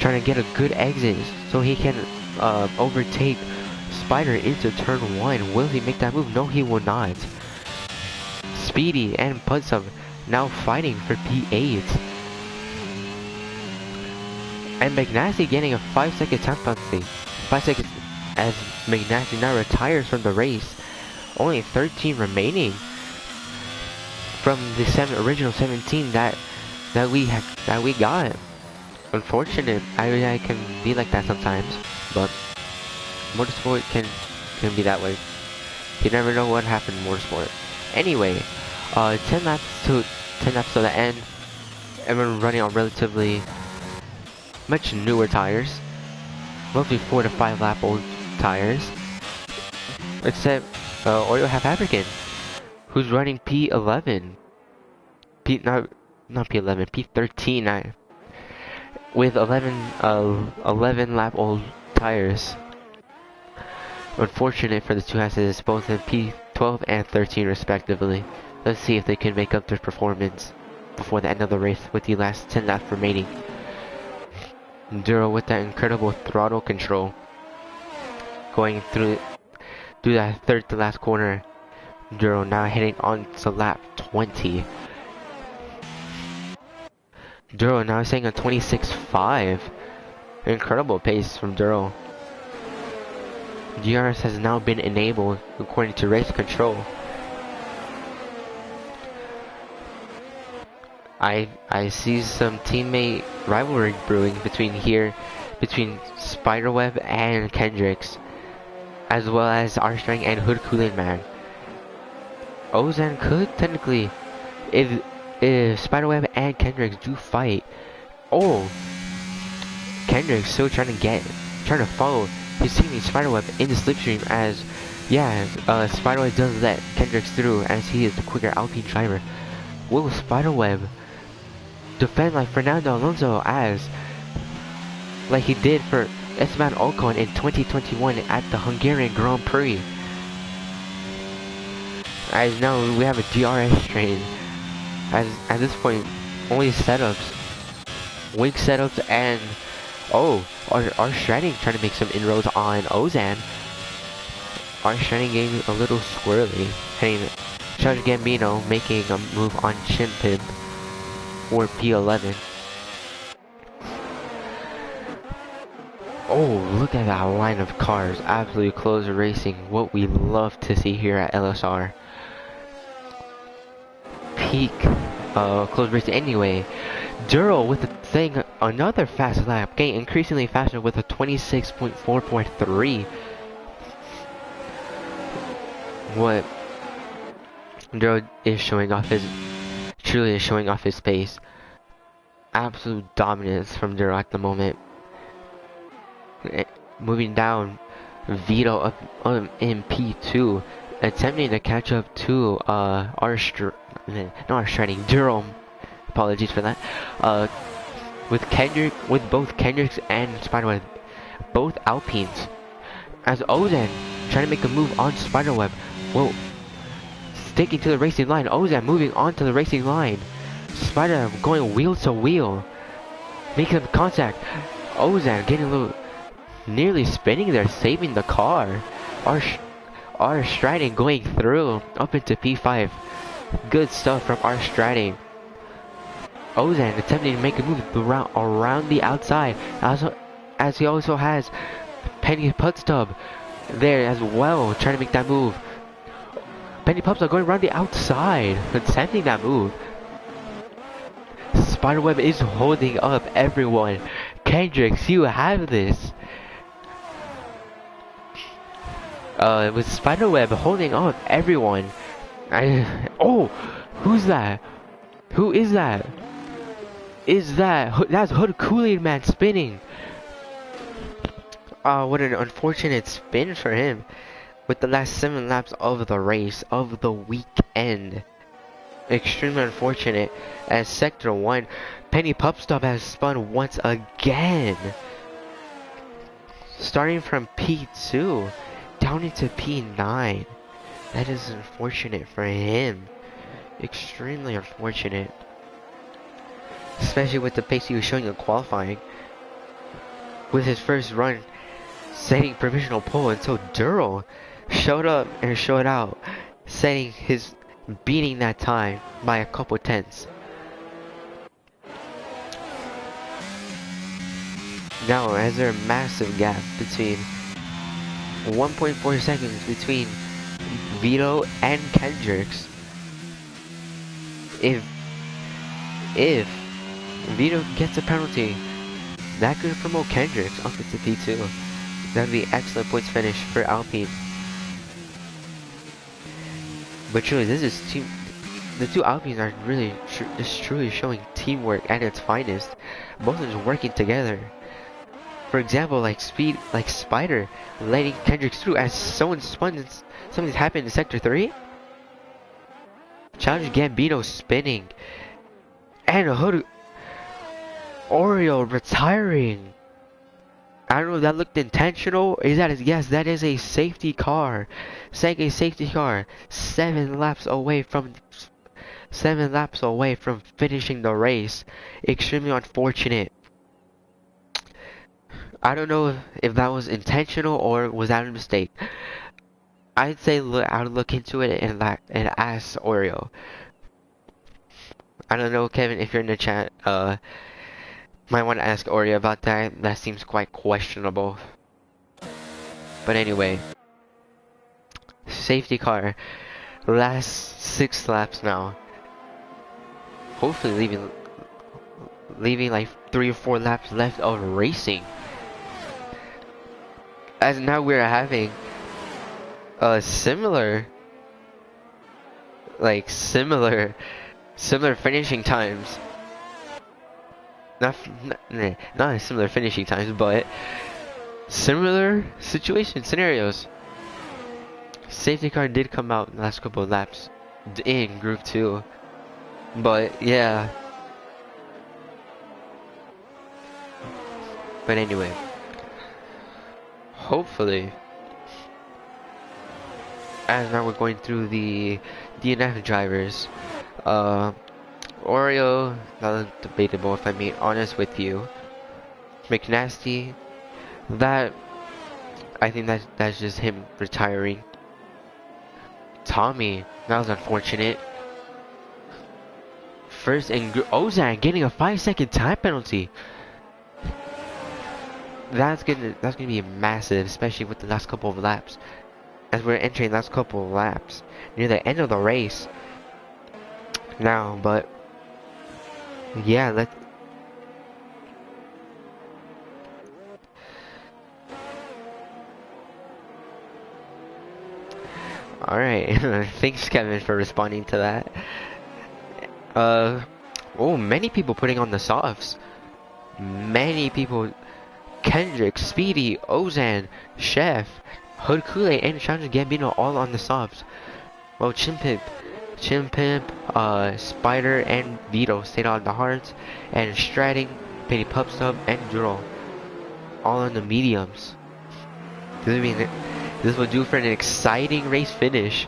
trying to get a good exit so he can overtake Spider into turn 1. Will he make that move? No, he will not. Speedy and Pudsub now fighting for P8. And McNasty getting a 5-second time penalty. 5 seconds as McNasty now retires from the race. Only 13 remaining from the original 17 that we got. Unfortunate. I can be like that sometimes, but motorsport can be that way. You never know what happened in motorsport. Anyway, 10 laps to the end. Everyone running on relatively much newer tires, mostly 4 to 5 lap old tires, except Oreo Half African, who's running P11, not P11, P13, with 11 lap old tires. Unfortunate for the two asses, both in P12 and 13 respectively. Let's see if they can make up their performance before the end of the race with the last 10 laps remaining. Duro with that incredible throttle control, going through that third to last corner. Duro now heading on to lap 20. Duro now saying a 26.5. Incredible pace from Duro. DRS has now been enabled according to race control. I see some teammate rivalry brewing between Spiderweb and Kendricks, as well as R-Strang and Hood Kool-Aid Man. Ozan could technically, if Spiderweb and Kendricks do fight. Oh, Kendricks still trying to follow his teammate Spiderweb in the slipstream, as Spiderweb does let Kendricks through as he is the quicker Alpine driver. Will Spiderweb defend like Fernando Alonso like he did for Esteban Ocon in 2021 at the Hungarian Grand Prix? As now we have a DRS train. As at this point, only setups, wing setups, and our Shredding trying to make some inroads on Ozan. Our Shredding getting a little squirrely. Heading Charles Gambino making a move on Chimpib for P11. Oh, look at that line of cars. Absolutely close racing. What we love to see here at LSR. Peak close racing anyway. Duro with the thing, another fast lap, getting increasingly faster with a 26.4.3. What Duro is truly is showing off his pace. Absolute dominance from Duro at the moment. Moving down, Vito up in P2, attempting to catch up to Duro. Apologies for that. With both Kendricks and Spiderweb, both Alpines. As Ozan trying to make a move on Spiderweb. Whoa. Sticking to the racing line. Ozan moving on to the racing line. Spiderweb going wheel to wheel. Making contact. Ozan getting a little, nearly spinning there, saving the car. R Striding going through up into P5. Good stuff from R Striding. Ozan attempting to make a move around the outside, as he also has Penny Putstub there as well, trying to make that move. Penny Putstub going around the outside, attempting that move. Spiderweb is holding up everyone. Kendricks, you have this. With Spiderweb holding up everyone. Oh, who's that? Who is that? is that? That's Hood Kool-Aid Man spinning. What an unfortunate spin for him with the last 7 laps of the race of the weekend. Extremely unfortunate as Sector 1, Penny Pupstop has spun once again. Starting from P2 down into P9. That is unfortunate for him. Extremely unfortunate. Especially with the pace he was showing in qualifying. With his first run setting provisional pole until Durrell showed up and showed out, beating that time by a couple tenths. Now, as there a massive gap between 1.4 seconds between Vito and Kendricks. If Vito gets a penalty, that could promote Kendricks up into P2. That would be excellent points finish for Alpine. But truly, this is the two Alpines are really just truly showing teamwork at its finest. Both of them working together. For example, like Spider letting Kendricks through as something's happened in Sector 3. Challenge Gambino spinning. And Hood Oreo retiring. I don't know if that looked intentional. Yes, that is a safety car. A safety car. 7 laps away from finishing the race. Extremely unfortunate. I don't know if that was intentional or was that a mistake. I'd say I would look into it and ask Oreo. I don't know, Kevin, if you're in the chat, might want to ask Oreo about that. That seems quite questionable. But anyway, safety car, last 6 laps now. Hopefully leaving like 3 or 4 laps left of racing. As now we're having similar finishing times. Not similar finishing times, but similar scenarios. Safety car did come out in the last couple of laps in Group 2, but yeah. But anyway, hopefully, as now we're going through the DNF drivers, Oreo, not debatable if I'm being honest with you. McNasty, I think that's just him retiring. Tommy, that was unfortunate. First and Ozan getting a 5-second time penalty. That's gonna be massive, especially with the last couple of laps. As we're entering the last couple of laps near the end of the race now, but yeah, alright. Thanks, Kevin, for responding to that. Many people putting on the softs. Many people. Kendrick, Speedy, Ozan, Chef, Hood Kool-Aid, and Challenger Gambino all on the softs. Well, Chimpimp, Spider, and Vito stayed on the hards, and Stratting, Penny Pupstub, and Duro all on the mediums. This will do for an exciting race finish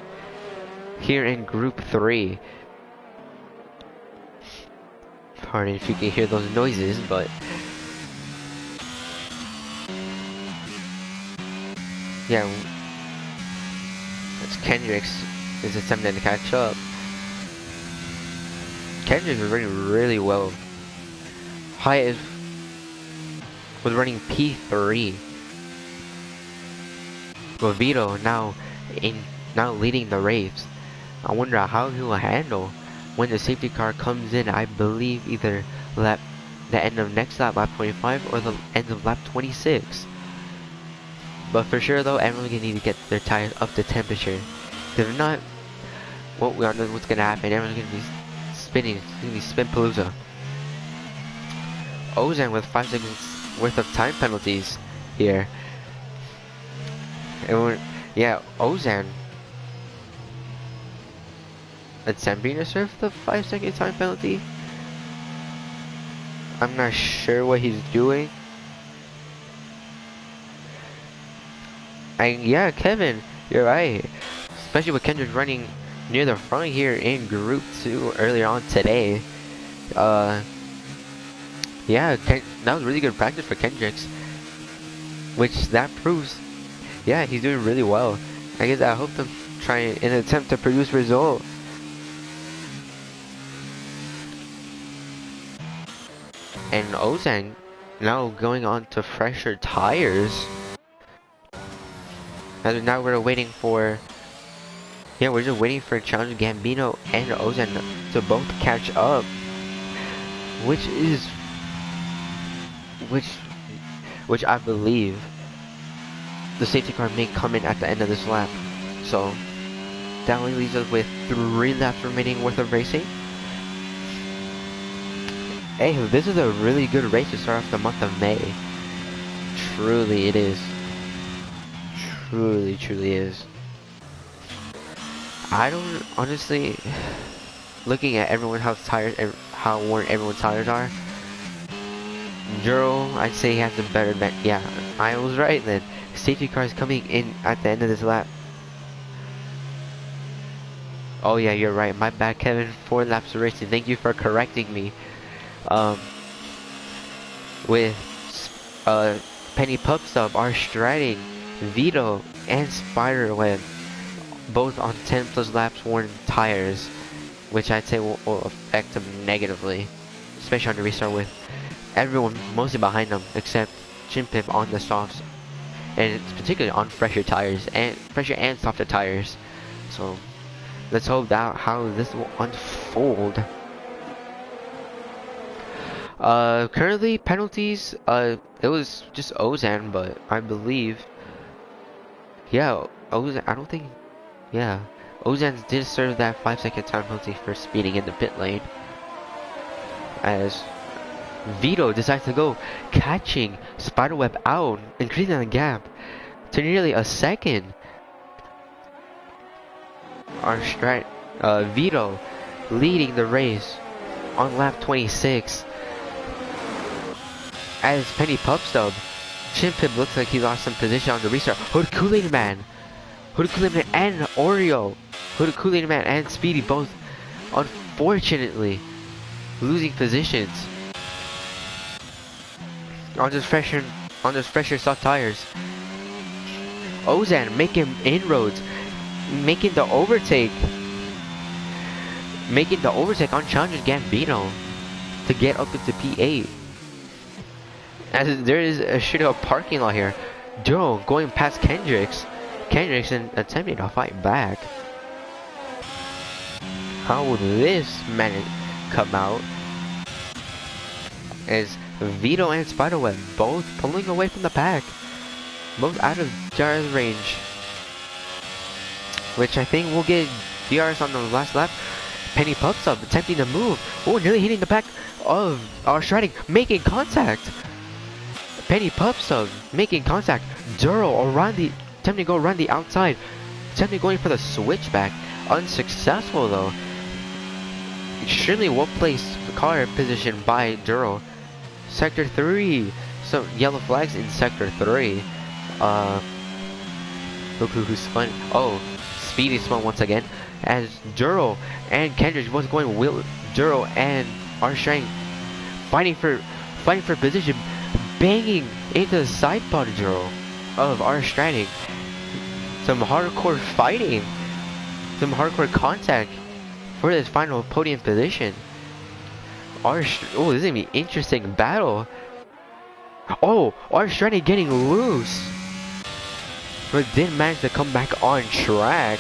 here in Group 3. Pardon if you can hear those noises, but yeah, it's Kendricks is attempting to catch up. Kendricks was running really well. Hyatt was running P3. Vito now leading the race. I wonder how he will handle when the safety car comes in. I believe either the end of next lap 25, or the end of lap 26. But for sure though, everyone's gonna need to get their tires up to temperature. If not, we all know what's gonna happen. Everyone's gonna be spinning. It's gonna be Spinpalooza. Ozan with 5 seconds worth of time penalties here. Yeah, Ozan attempting to serve the 5-second time penalty. I'm not sure what he's doing. And yeah, Kevin, you're right. Especially with Kendrick running near the front here in Group 2 earlier on today. Yeah, that was really good practice for Kendricks. Which that proves, yeah, he's doing really well. I guess I hope to try an attempt to produce result. And Ozan now going on to fresher tires. And now we're waiting for, yeah, we're just waiting for Challenge Gambino and Ozan to both catch up. Which I believe the safety car may come in at the end of this lap. So that only leaves us with 3 laps remaining worth of racing. Hey, this is a really good race to start off the month of May. Truly it is. Truly is. I don't honestly, looking at everyone how worn everyone's tires are. Duro, I'd say he has the better advantage. Yeah, I was right then. Safety car is coming in at the end of this lap. Oh yeah, you're right. My bad, Kevin. 4 laps of racing. Thank you for correcting me. With Penny Pupstub are striding Vito and Spiderweb, both on 10 plus laps worn tires, which I'd say will affect them negatively, especially on the restart with everyone mostly behind them except Chimpip on the softs, and it's particularly on fresher tires and softer tires. So let's hope that how this will unfold. Currently penalties, it was just Ozan, but I believe, yeah, Ozan, I don't think, yeah, Ozan did serve that 5-second time penalty for speeding in the pit lane, as Vito decides to go, catching Spiderweb out, increasing the gap to nearly a second. Vito leading the race on lap 26. As Penny Pupstub, Chimpip looks like he lost some position on the restart. Hood Kool-Aid Man and Oreo, Hood Kool-Aid Man and Speedy both unfortunately losing positions on this fresher soft tires. Ozan making inroads, making the overtake on Challenger Gambino to get up into P8. As there is a shit of parking lot here. Joe going past Kendricks and attempting to fight back. How will this man come out? As Vito and Spiderweb both pulling away from the pack, both out of DRS range, which I think will get DRS on the last lap. Penny Pupstub attempting to move. Oh, nearly hitting the back of our striding, making contact. Penny Pupstub making contact. Duro attempting to go around the outside, attempting going for the switchback, unsuccessful though. Extremely well placed car position by Duro. Sector 3, some yellow flags in Sector 3. Look who's spun. Oh, Speedy spun once again. As Duro and Kendrick was going Duro and Armstrong fighting for position, banging into the side pod Duro of Armstrong. Some hardcore fighting, some hardcore contact for this final podium position. Oh, this is gonna be an interesting battle. Oh, Armstrong getting loose, but didn't manage to come back on track.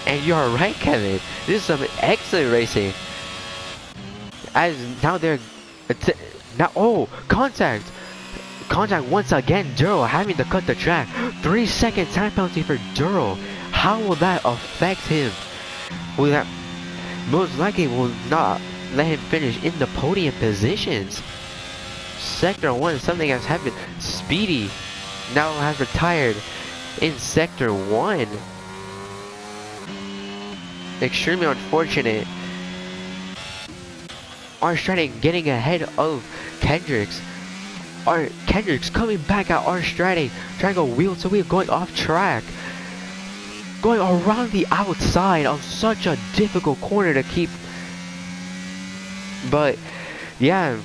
And you're right, Kevin. This is some excellent racing. As now they're contact once again. Duro having to cut the track. 3-second time penalty for Duro. How will that affect him? Will that most likely will not let him finish in the podium positions? Sector 1, something has happened. Speedy now has retired in Sector 1. Extremely unfortunate. R-Stratic getting ahead of Kendricks. Kendricks coming back at R-Stratic, trying to go wheel to wheel, going off track. Going around the outside of such a difficult corner to keep. But, yeah.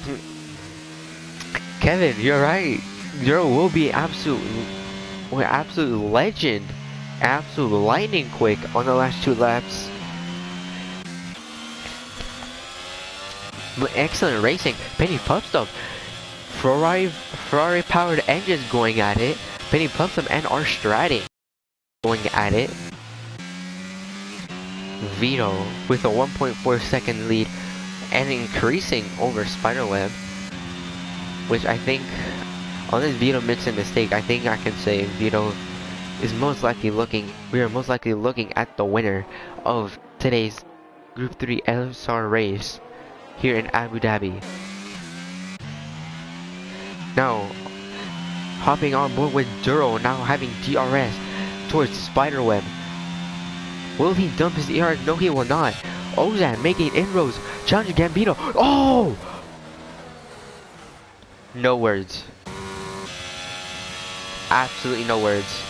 Kevin, you're right. Duro will be absolute legend. Absolute lightning quick on the last 2 laps. But excellent racing. Penny Pupstop. Ferrari powered engines going at it. Penny Pupstop and R-Stratic going at it. Vito with a 1.4 second lead and increasing over Spiderweb, which I think, unless Vito makes a mistake, I think I can say Vito is most likely looking, we are most likely looking at the winner of today's Group 3 LSR race here in Abu Dhabi. Now, hopping on board with Duro, now having DRS towards Spiderweb. Will he dump his ERS? No, he will not. Ozan making inroads, challenging Gambino. Oh! No words. Absolutely no words.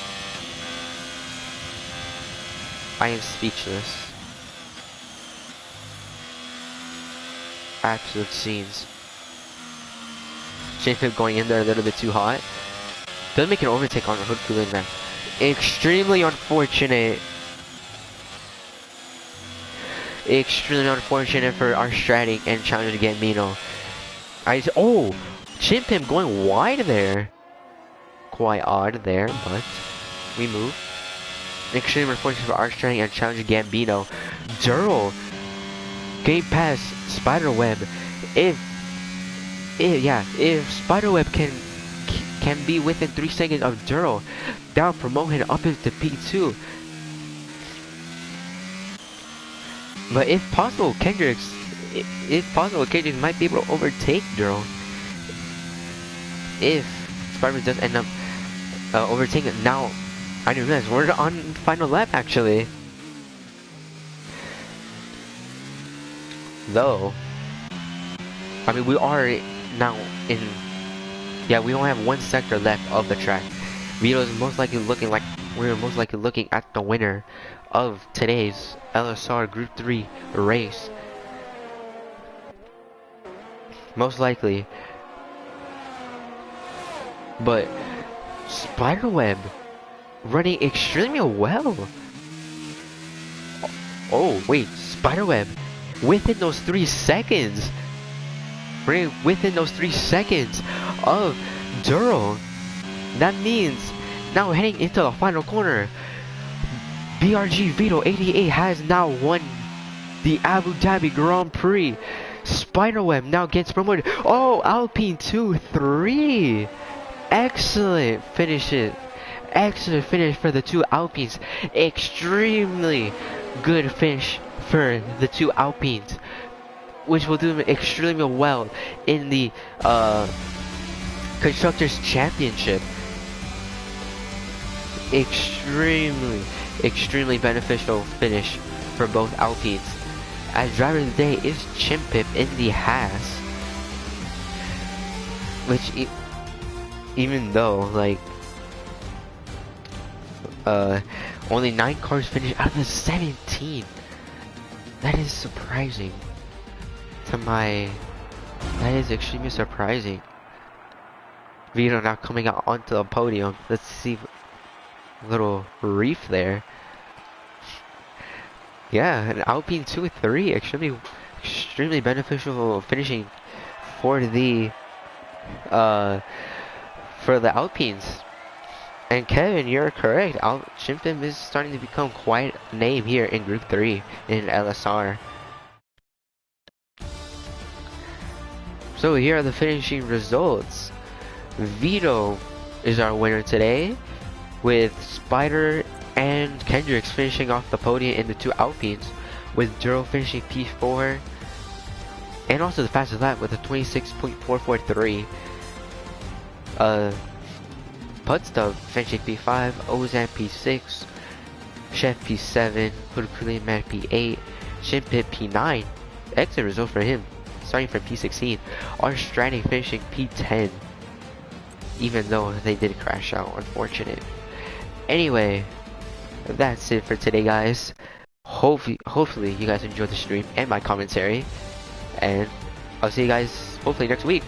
I am speechless. Absolute scenes. Jacob going in there a little bit too hot. Doesn't make an overtake on the hood cooling man. Extremely unfortunate. Extremely unfortunate for our Stratic and challenger Gambino. Oh! Chimp him going wide there. Quite odd there, but we move. Extremely unfortunate for our Stratic and challenger Gambino. Duro getting past Spiderweb. If Spiderweb can be within 3 seconds of Duro, that'll promote him up into P2. But if possible, Kendricks might be able to overtake Duro. If Spiderweb does end up overtaking it. Now, I didn't realize we're on final lap actually. Though, I mean, we are now in, yeah, we only have 1 sector left of the track. Vito's most likely looking like, we're most likely looking at the winner of today's LSR Group 3 race. Most likely. But Spiderweb running extremely well. Oh, wait, Spiderweb within those 3 seconds. Within those 3 seconds of Duro. That means now heading into the final corner, BRG Vito 88 has now won the Abu Dhabi Grand Prix. Spiderweb now gets promoted. Oh, Alpine 2-3. Excellent finishes. Excellent finish for the 2 Alpines. Extremely good finish for the 2 Alpines, which will do them extremely well in the Constructors Championship. Extremely beneficial finish for both Alpines. As driver of the day is Chimpip in the Haas, which even though like only 9 cars finished out of the 17, that is surprising to my, that is extremely surprising. Vito now coming out onto the podium. Let's see, little reef there. Yeah, an Alpine 2-3, extremely beneficial finishing for the Alpines. And Kevin, you're correct. Chimpim is starting to become quite a name here in Group 3 in LSR. So here are the finishing results. Vito is our winner today, with Spider and Kendricks finishing off the podium in the 2 Alpines, with Duro finishing P4, and also the fastest lap with a 26.443. Pudstub finishing P5, Ozan P6, Chef P7, Purukule Man P8, Shinpit P9. Excellent result for him, starting from P16. Our Stranding finishing P10, even though they did crash out, unfortunate. Anyway, that's it for today, guys. Hopefully you guys enjoyed the stream and my commentary, and I'll see you guys hopefully next week.